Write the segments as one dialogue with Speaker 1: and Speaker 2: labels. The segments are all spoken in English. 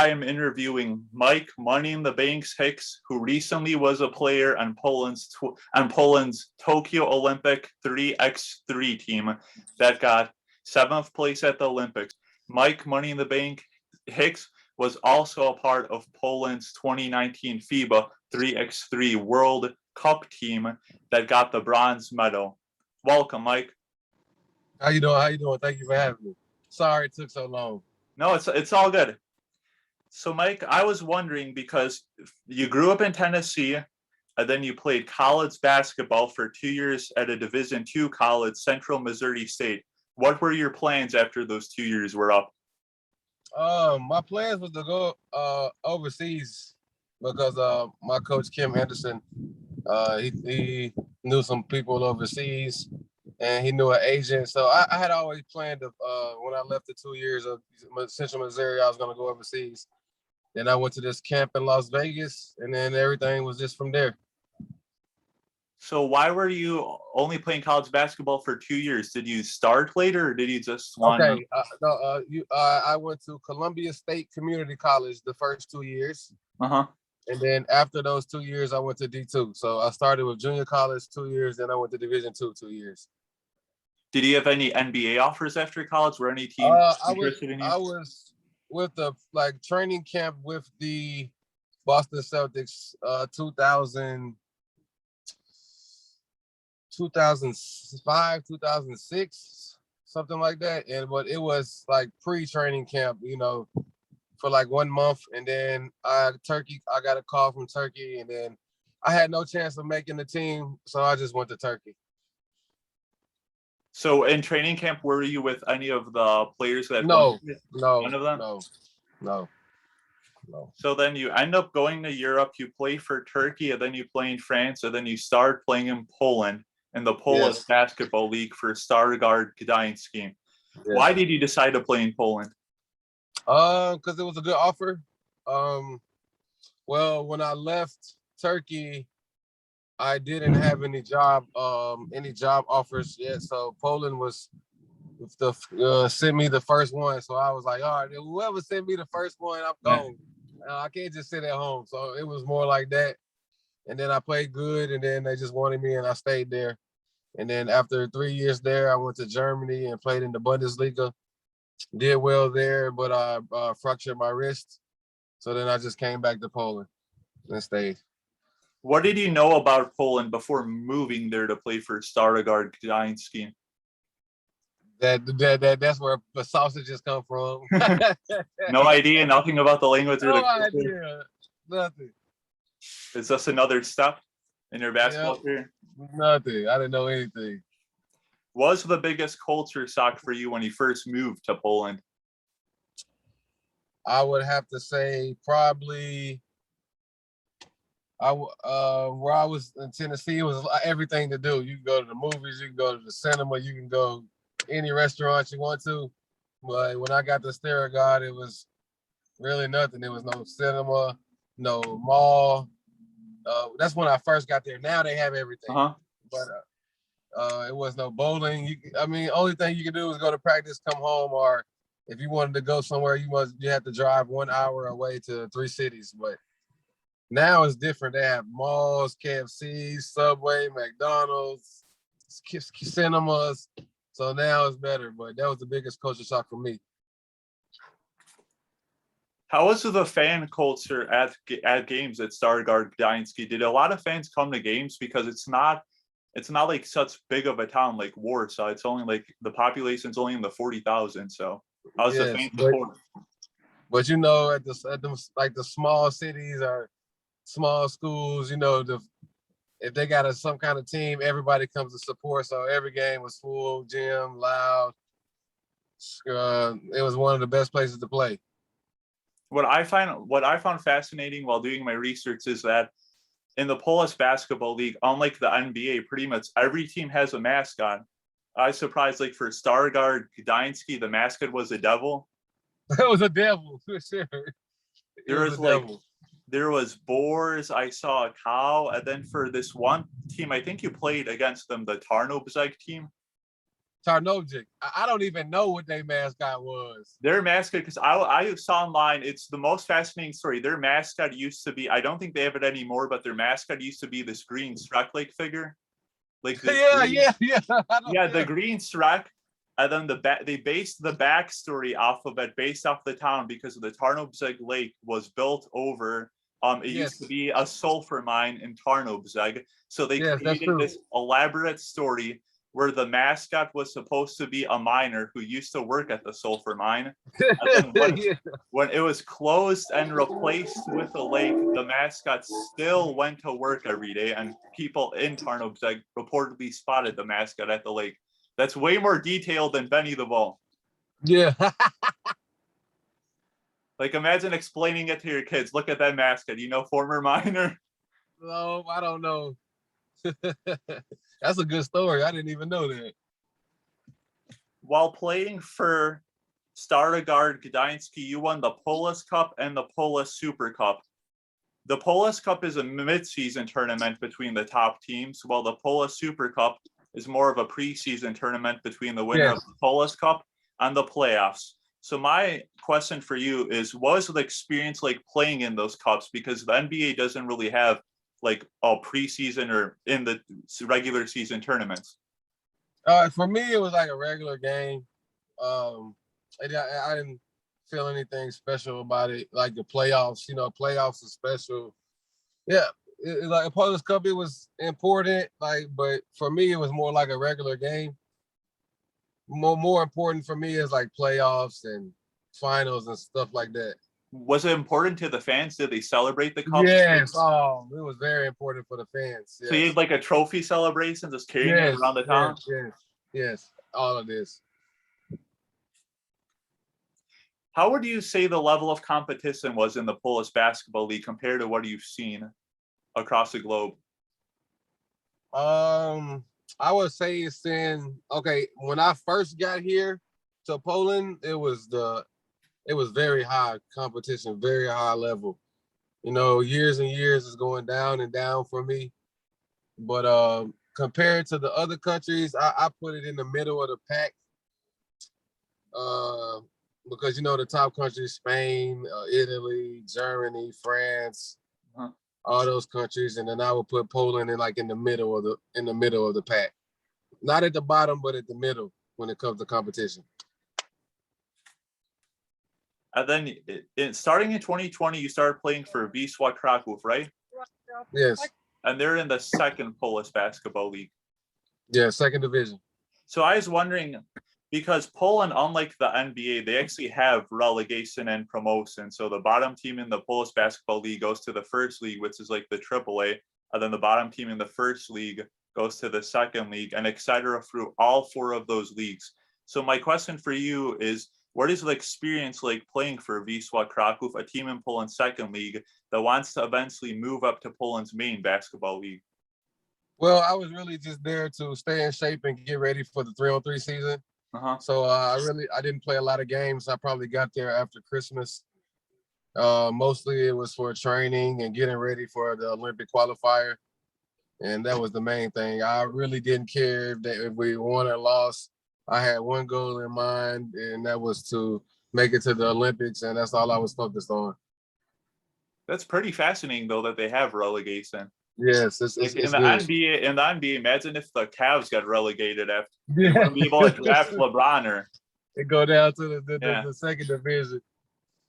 Speaker 1: I am interviewing Mike Money in the Banks Hicks, who recently was a player on Poland's Tokyo Olympic 3x3 team that got 7th place at the Olympics. Mike Money in the Bank Hicks was also a part of Poland's 2019 FIBA 3x3 World Cup team that got the bronze medal. Welcome, Mike.
Speaker 2: How you doing? How you doing? Thank you for having me. Sorry it took so long.
Speaker 1: No, it's all good. So, Mike, I was wondering, because you grew up in Tennessee, and then you played college basketball for 2 years at a Division II college, Central Missouri State. What were your plans after those 2 years were up?
Speaker 2: My plans was to go overseas because my coach Kim Henderson, he knew some people overseas, and he knew an agent. So I had always planned to when I left the 2 years of Central Missouri, I was going to go overseas. Then I went to this camp in Las Vegas, and then everything was just from there.
Speaker 1: So why were you only playing college basketball for 2 years? Did you start later, or did you just want
Speaker 2: Okay, I went to Columbia State Community College the first 2 years.
Speaker 1: Uh-huh.
Speaker 2: And then after those 2 years, I went to D2. So I started with junior college 2 years, then I went to Division II 2 years.
Speaker 1: Did you have any NBA offers after college? Were any teams interested in you?
Speaker 2: I was with the training camp with the Boston Celtics 2005, 2006, something like that. But it was like pre-training camp, for like 1 month. And then I got a call from Turkey, and then I had no chance of making the team, so I just went to Turkey.
Speaker 1: So in training camp, were you with any of the players that?
Speaker 2: No,
Speaker 1: none of them?
Speaker 2: No.
Speaker 1: So then you end up going to Europe, you play for Turkey, and then you play in France, and then you start playing in Poland in the Polish Basketball League for Starogard Gdański. Yes. Why did you decide to play in Poland?
Speaker 2: Because it was a good offer. Well, when I left Turkey, I didn't have any job offers yet. So Poland was sent me the first one. So I was like, all right, whoever sent me the first one, I'm gone. I can't just sit at home. So it was more like that. And then I played good, and then they just wanted me, and I stayed there. And then after 3 years there, I went to Germany and played in the Bundesliga. Did well there, but I fractured my wrist. So then I just came back to Poland and stayed.
Speaker 1: What did you know about Poland before moving there to play for Starogard Gdański?
Speaker 2: That's where the sausages come from.
Speaker 1: No idea, nothing about the language.
Speaker 2: No idea, nothing.
Speaker 1: Is this another step in your basketball career?
Speaker 2: Nothing. I didn't know anything.
Speaker 1: What was the biggest culture shock for you when you first moved to Poland?
Speaker 2: I would have to say probably where I was in Tennessee, it was everything to do. You can go to the movies, you can go to the cinema, you can go any restaurant you want to. But when I got to Starogard, it was really nothing. There was no cinema, no mall. That's when I first got there. Now they have everything. But it was no bowling. Only thing you can do is go to practice, come home, or if you wanted to go somewhere, you have to drive 1 hour away to 3 cities. But now it's different. They have malls, KFC, Subway, McDonald's, cinemas. So now it's better. But that was the biggest culture shock for me.
Speaker 1: How was the fan culture at games at Starogard Gdański? Did a lot of fans come to games? Because it's not like such big of a town like Warsaw. It's only like the population's only in the 40,000. So how's the fan support?
Speaker 2: But at the small cities or small schools, if they got some kind of team, everybody comes to support. So every game was full, gym, loud. It was one of the best places to play.
Speaker 1: What I found fascinating while doing my research is that in the Polish Basketball League, unlike the NBA, pretty much every team has a mascot. I was surprised, like for Starogard Gdański, the mascot was a devil.
Speaker 2: It was a devil, for sure.
Speaker 1: There was boars, I saw a cow, and then for this one team, I think you played against them, the Tarnobrzeg team.
Speaker 2: Tarnobrzeg. I don't even know what their mascot was.
Speaker 1: Their mascot, because I saw online, it's the most fascinating story. Their mascot used to be, I don't think they have it anymore, but their mascot used to be this green Shrek-like figure. Like this the green Shrek. And then they based the backstory off of it, based off the town, because the Tarnobrzeg Lake was built over. It used to be a sulfur mine in Tarnobrzeg. So they created this elaborate story where the mascot was supposed to be a miner who used to work at the sulfur mine. And then when it was closed and replaced with a lake, the mascot still went to work every day, and people in Tarnobrzeg reportedly spotted the mascot at the lake. That's way more detailed than Benny the Bull.
Speaker 2: Yeah.
Speaker 1: Like, imagine explaining it to your kids. Look at that mascot. Former miner.
Speaker 2: No, I don't know. That's a good story. I didn't even know that.
Speaker 1: While playing for Starogard Gdański, you won the Polish Cup and the Polish Super Cup. The Polish Cup is a mid-season tournament between the top teams, while the Polish Super Cup is more of a preseason tournament between the winner of the Polish Cup and the playoffs. So my question for you is, what was the experience like playing in those cups? Because the NBA doesn't really have like a preseason or in the regular season tournaments.
Speaker 2: For me, it was like a regular game. I didn't feel anything special about it. Like the playoffs, playoffs are special. Yeah, like a Polish Cup, it was important. But for me, it was more like a regular game. More important for me is like playoffs and finals and stuff like that.
Speaker 1: Was it important to the fans? Did they celebrate the cup?
Speaker 2: Yes. Oh, it was very important for the fans. Yes.
Speaker 1: So you had like a trophy celebration, just carrying it around the town?
Speaker 2: Yes. All of this.
Speaker 1: How would you say the level of competition was in the Polish Basketball League compared to what you've seen across the globe?
Speaker 2: I would say it's when I first got here to Poland, it was very high competition, very high level. Years and years is going down and down for me. But compared to the other countries, I put it in the middle of the pack. Because the top countries, Spain, Italy, Germany, France, all those countries, and then I would put Poland in the middle of the pack. Not at the bottom, but at the middle when it comes to competition.
Speaker 1: And then starting in 2020, you started playing for Wisła Kraków, right?
Speaker 2: Yes.
Speaker 1: And they're in the second Polish Basketball League.
Speaker 2: Yeah, second division.
Speaker 1: So I was wondering, because Poland, unlike the NBA, they actually have relegation and promotion. So the bottom team in the Polish Basketball League goes to the first league, which is like the AAA, and then the bottom team in the first league goes to the second league, and et cetera, through all four of those leagues. So my question for you is, what is the experience like playing for Wisła Kraków, a team in Poland's second league that wants to eventually move up to Poland's main basketball league?
Speaker 2: Well, I was really just there to stay in shape and get ready for the 3-on-3 season. So I didn't play a lot of games. I probably got there after Christmas. Mostly it was for training and getting ready for the Olympic qualifier. And that was the main thing. I really didn't care if we won or lost. I had one goal in mind, and that was to make it to the Olympics, and that's all I was focused on.
Speaker 1: That's pretty fascinating, though, that they have relegation.
Speaker 2: Yes, it's
Speaker 1: in the
Speaker 2: good.
Speaker 1: NBA. In the NBA, imagine if the Cavs got relegated after they wouldn't be able to draft LeBron or
Speaker 2: it go down to the second division.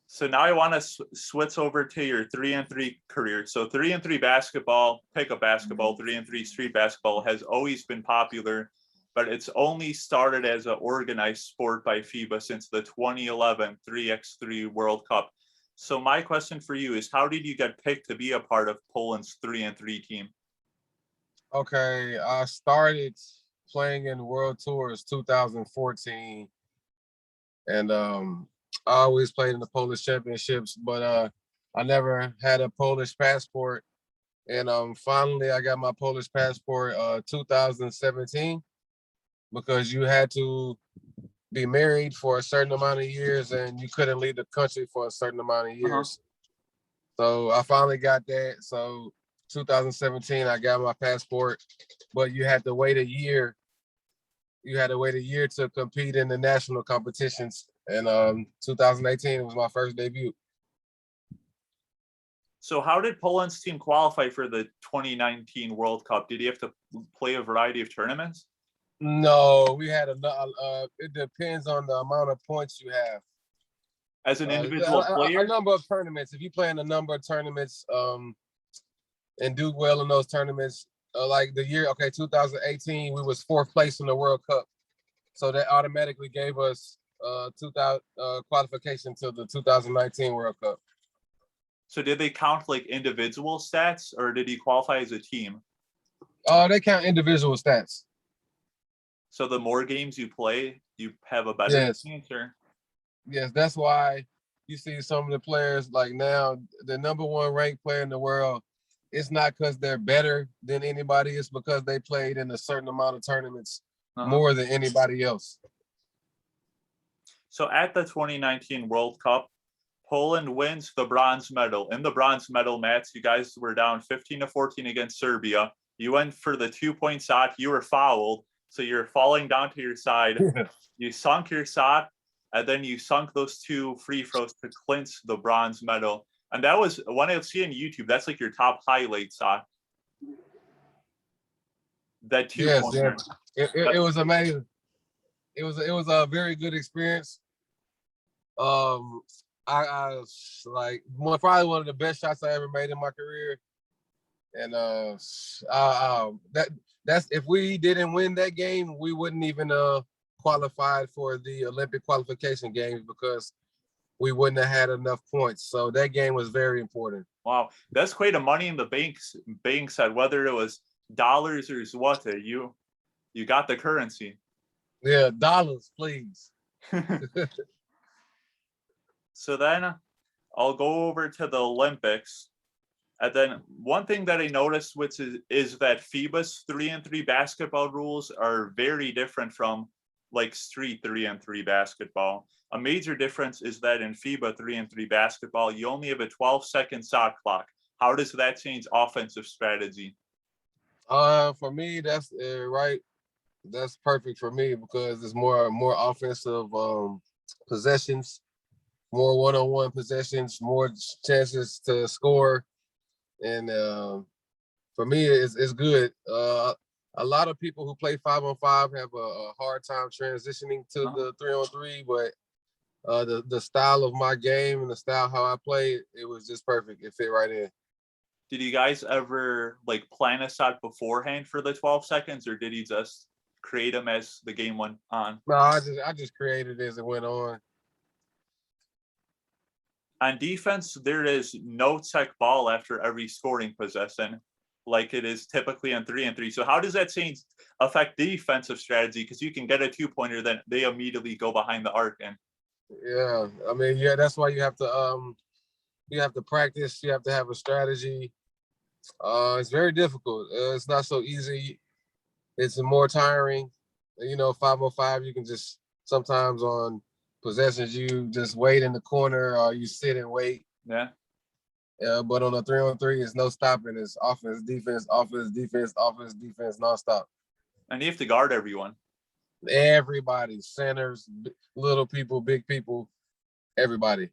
Speaker 1: So now I want to switch over to your 3-on-3 career. So 3-on-3 basketball, pickup basketball, 3-on-3 street basketball has always been popular, but it's only started as an organized sport by FIBA since the 2011 3x3 World Cup. So my question for you is, how did you get picked to be a part of Poland's 3-on-3 team?
Speaker 2: Okay, I started playing in World Tours 2014, and I always played in the Polish championships, but I never had a Polish passport. And finally, I got my Polish passport 2017, because you had to be married for a certain amount of years and you couldn't leave the country for a certain amount of years. So I finally got that. So 2017, I got my passport, but you had to wait a year you had to wait a year to compete in the national competitions. And 2018 was my first debut.
Speaker 1: So how did Poland's team qualify for the 2019 World Cup? Did he have to play a variety of tournaments?
Speaker 2: No, we had it depends on the amount of points you have.
Speaker 1: As an individual player?
Speaker 2: A number of tournaments. If you play in a number of tournaments and do well in those tournaments, like the year, 2018, we was 4th place in the World Cup. So that automatically gave us qualification to the 2019 World Cup.
Speaker 1: So did they count like individual stats, or did he qualify as a team?
Speaker 2: They count individual stats.
Speaker 1: So the more games you play, you have a better chance, or?
Speaker 2: Yes, that's why you see some of the players like now, the number 1 ranked player in the world, it's not because they're better than anybody, it's because they played in a certain amount of tournaments more than anybody else.
Speaker 1: So at the 2019 World Cup, Poland wins the bronze medal. In the bronze medal match, you guys were down 15-14 against Serbia. You went for the 2-point shot. You were fouled, so you're falling down to your side. You sunk your shot, and then you sunk those 2 free throws to clinch the bronze medal. And that was, when I see on YouTube, that's like your top highlight shot. That 2-pointer.
Speaker 2: Yes, it was amazing. It was a very good experience. I like probably one of the best shots I ever made in my career. And that's if we didn't win that game, we wouldn't even qualified for the Olympic qualification games because we wouldn't have had enough points. So that game was very important.
Speaker 1: Wow, that's quite a money in the bank said, whether it was dollars or zloty, you got the currency.
Speaker 2: Yeah, dollars, please.
Speaker 1: So then I'll go over to the Olympics. And then one thing that I noticed, which is that FIBA's 3-on-3 basketball rules are very different from like street 3-on-3 basketball. A major difference is that in FIBA 3-on-3 basketball, you only have a 12-second shot clock. How does that change offensive strategy?
Speaker 2: For me, that's right. That's perfect for me because it's more offensive possessions, more one-on-one possessions, more chances to score, and for me, it's good. A lot of people who play 5-on-5 have a hard time transitioning to the 3-on-3, but the style of my game and the style how I play, it was just perfect. It fit right in.
Speaker 1: Did you guys ever like plan a shot beforehand for the 12 seconds, or did he just create them as the game went on?
Speaker 2: No, I just created as it went on.
Speaker 1: On defense, there is no check ball after every scoring possession, like it is typically on 3-on-3. So how does that affect defensive strategy? Because you can get a 2-pointer, then they immediately go behind the arc. And
Speaker 2: yeah, I mean, yeah, that's why you have to practice. You have to have a strategy. It's very difficult. It's not so easy. It's more tiring. 5-on-5, you can just sometimes on possessions, you just wait in the corner or you sit and wait.
Speaker 1: Yeah.
Speaker 2: But on a 3-on-3, it's no stopping. It's offense, defense, offense, defense, offense, defense, nonstop.
Speaker 1: And you have to guard everyone.
Speaker 2: Everybody, centers, little people, big people, everybody.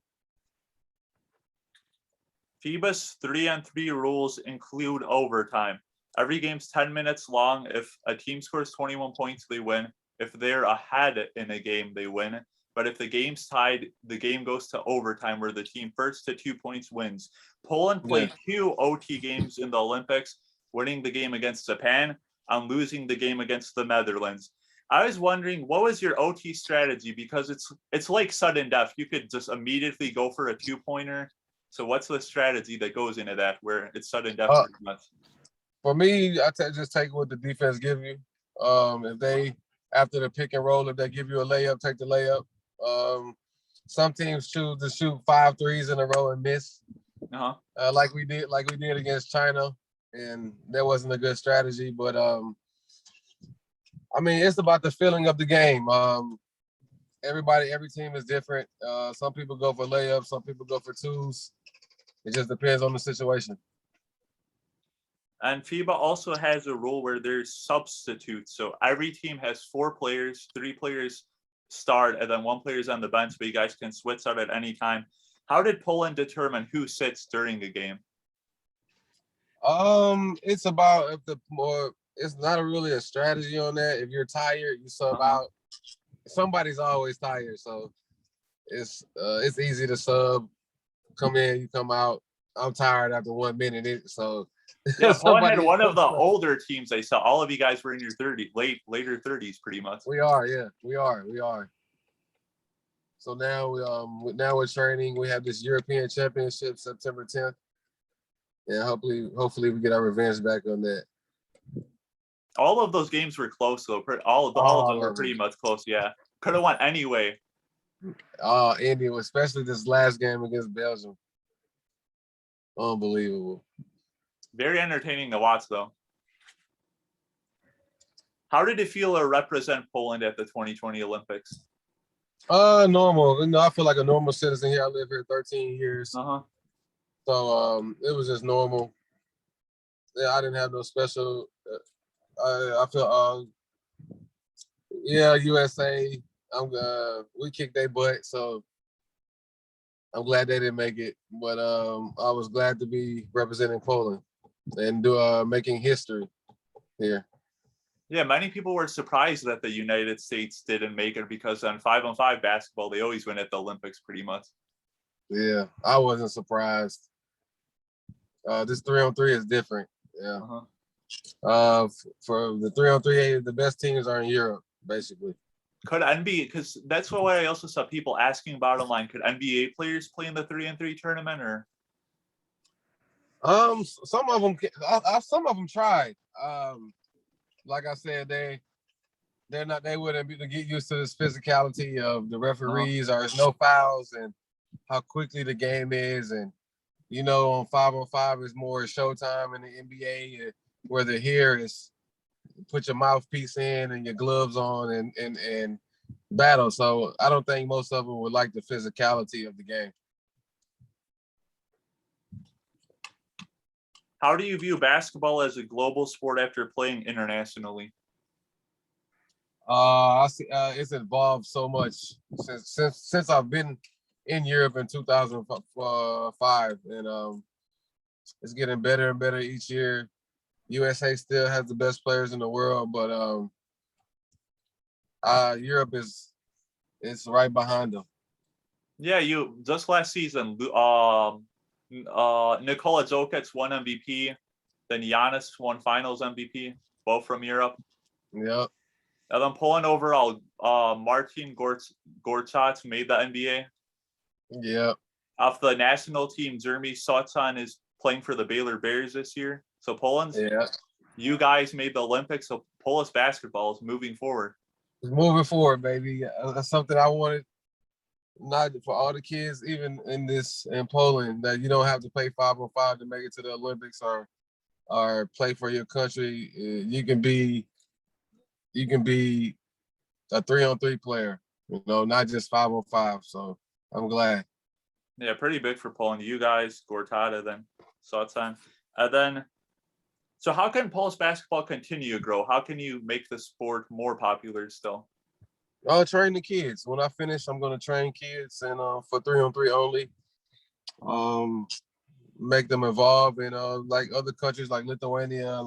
Speaker 1: FIBA's 3-on-3 rules include overtime. Every game's 10 minutes long. If a team scores 21 points, they win. If they're ahead in a game, they win. But if the game's tied, the game goes to overtime, where the team first to 2 points wins. Poland played 2 OT games in the Olympics, winning the game against Japan and losing the game against the Netherlands. I was wondering, what was your OT strategy? Because it's like sudden death. You could just immediately go for a 2-pointer. So what's the strategy that goes into that, where it's sudden death?
Speaker 2: For me, I just take what the defense give you. If they, after the pick and roll, if they give you a layup, take the layup. Some teams choose to shoot 5 threes in a row and miss, like we did against China, and that wasn't a good strategy. But I mean, it's about the feeling of the game. Every team is different. Some people go for layups, some people go for twos. It just depends on the situation.
Speaker 1: And FIBA also has a rule where there's substitutes. So every team has 4 players, 3 players start, and then 1 player is on the bench, but you guys can switch out at any time. How did Poland determine who sits during the game?
Speaker 2: It's about if the more. It's not really a strategy on that. If you're tired, you sub out. Somebody's always tired, so it's easy to sub. Come in, you come out. I'm tired after 1 minute. So
Speaker 1: yeah, Poland had one of the older teams. I saw all of you guys were in your later 30s, pretty much.
Speaker 2: We are, yeah, we are. So now we're training. We have this European Championship September 10th, and hopefully we get our revenge back on that.
Speaker 1: All of those games were close, though. All of them were pretty much close. Yeah, could have went anyway.
Speaker 2: Indy, especially this last game against Belgium. Unbelievable.
Speaker 1: Very entertaining to watch, though. How did it feel to represent Poland at the 2020 Olympics?
Speaker 2: Normal. I feel like a normal citizen here. I live here 13 years.
Speaker 1: Uh-huh.
Speaker 2: So it was just normal. Yeah, I didn't have no special. I feel USA. We kicked their butt, so I'm glad they didn't make it. But I was glad to be representing Poland and making history here.
Speaker 1: Yeah, many people were surprised that the United States didn't make it because on 5-on-5 basketball, they always win at the Olympics pretty much.
Speaker 2: Yeah, I wasn't surprised. This 3-on-3 is different. Yeah. For the 3-on-3, the best teams are in Europe, basically.
Speaker 1: Could NBA, because that's what I also saw people asking about online, could NBA players play in the 3-on-3 tournament or?
Speaker 2: Some of them tried. Like I said, they wouldn't be to get used to this physicality of the referees, or there's no fouls and how quickly the game is. And, on 5-on-5 is more showtime in the NBA, where the here is put your mouthpiece in and your gloves on and battle. So I don't think most of them would like the physicality of the game.
Speaker 1: How do you view basketball as a global sport after playing internationally?
Speaker 2: I see, it's evolved so much since I've been in Europe in 2005, and it's getting better and better each year. USA still has the best players in the world, but Europe is right behind them.
Speaker 1: Yeah, you just last season, Nikola Jokic won MVP, then Giannis won Finals MVP, both from Europe.
Speaker 2: Yep.
Speaker 1: And then Poland overall, Marcin Gortat made the NBA.
Speaker 2: Yep.
Speaker 1: Off the national team, Jeremy Sochan is playing for the Baylor Bears this year. So Poland's, you guys made the Olympics, so Polish basketball is moving forward.
Speaker 2: It's moving forward, baby. That's something I wanted. Not for all the kids, even in Poland, that you don't have to play 5-on-5 to make it to the Olympics or play for your country. You can be a 3-on-3 player, not just 5-on-5. So I'm glad.
Speaker 1: Yeah, pretty big for Poland. You guys, Gortata, then Sochan. And then, so how can Polish basketball continue to grow? How can you make the sport more popular still?
Speaker 2: I'll train the kids. When I finish, I'm going to train kids and for 3-on-3 only. Make them evolve in like other countries like Lithuania,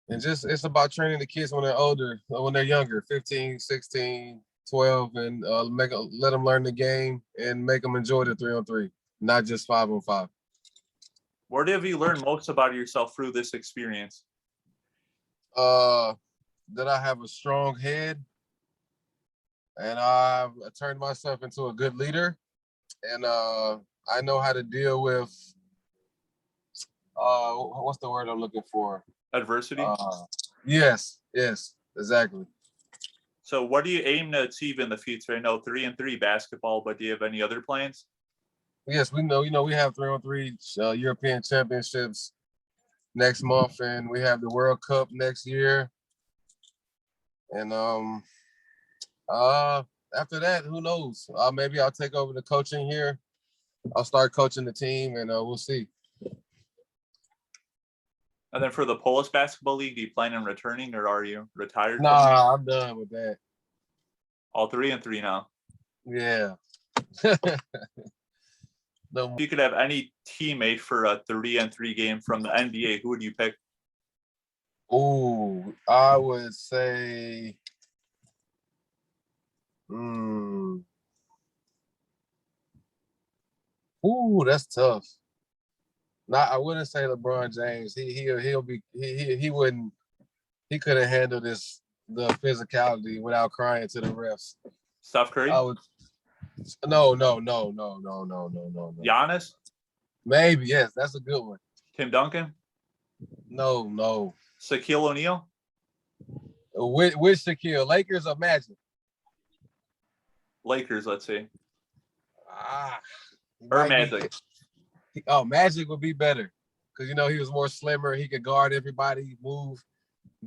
Speaker 2: and just it's about training the kids when they're older, when they're younger, 15, 16, 12, and let them learn the game and make them enjoy the 3-on-3, not just 5-on-5.
Speaker 1: Where have you learned most about yourself through this experience?
Speaker 2: That I have a strong head, and I turned myself into a good leader, and I know how to deal with what's the word I'm looking for?
Speaker 1: Adversity?
Speaker 2: Yes, exactly.
Speaker 1: So what do you aim to achieve in the future? I know 3-on-3 basketball, but do you have any other plans?
Speaker 2: Yes, we know, we have 3-on-3 European Championships next month, and we have the World Cup next year. And after that, who knows? Maybe I'll take over the coaching here. I'll start coaching the team, and we'll see.
Speaker 1: And then for the Polish Basketball League, do you plan on returning or are you retired?
Speaker 2: Nah, I'm done with that.
Speaker 1: All 3-3 now.
Speaker 2: Yeah.
Speaker 1: If you could have any teammate for a 3-3 game from the NBA, who would you pick?
Speaker 2: Ooh, I would say, ooh, that's tough. I wouldn't say LeBron James. He wouldn't. He couldn't handle the physicality without crying to the refs.
Speaker 1: Steph Curry?
Speaker 2: No.
Speaker 1: Giannis?
Speaker 2: Maybe, yes, that's a good one.
Speaker 1: Tim Duncan?
Speaker 2: No.
Speaker 1: Shaquille O'Neal?
Speaker 2: With Shaquille, Lakers or Magic?
Speaker 1: Lakers, let's see.
Speaker 2: Or
Speaker 1: Magic.
Speaker 2: Magic would be better because he was more slimmer. He could guard everybody, move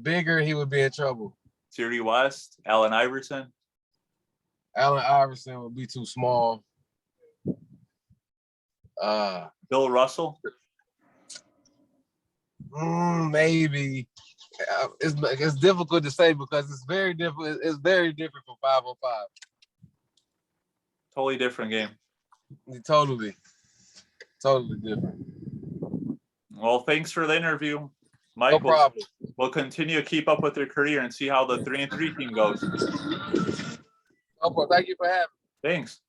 Speaker 2: bigger. He would be in trouble.
Speaker 1: Jerry West, Allen Iverson.
Speaker 2: Allen Iverson would be too small.
Speaker 1: Bill Russell.
Speaker 2: Maybe. It's difficult to say because it's very different. It's very different from 5-on-5.
Speaker 1: Totally different game.
Speaker 2: Totally different.
Speaker 1: Well, thanks for the interview, Mike.
Speaker 2: No problem.
Speaker 1: We'll continue to keep up with your career and see how the 3-3 team goes.
Speaker 2: No problem. Thank you for having me.
Speaker 1: Thanks.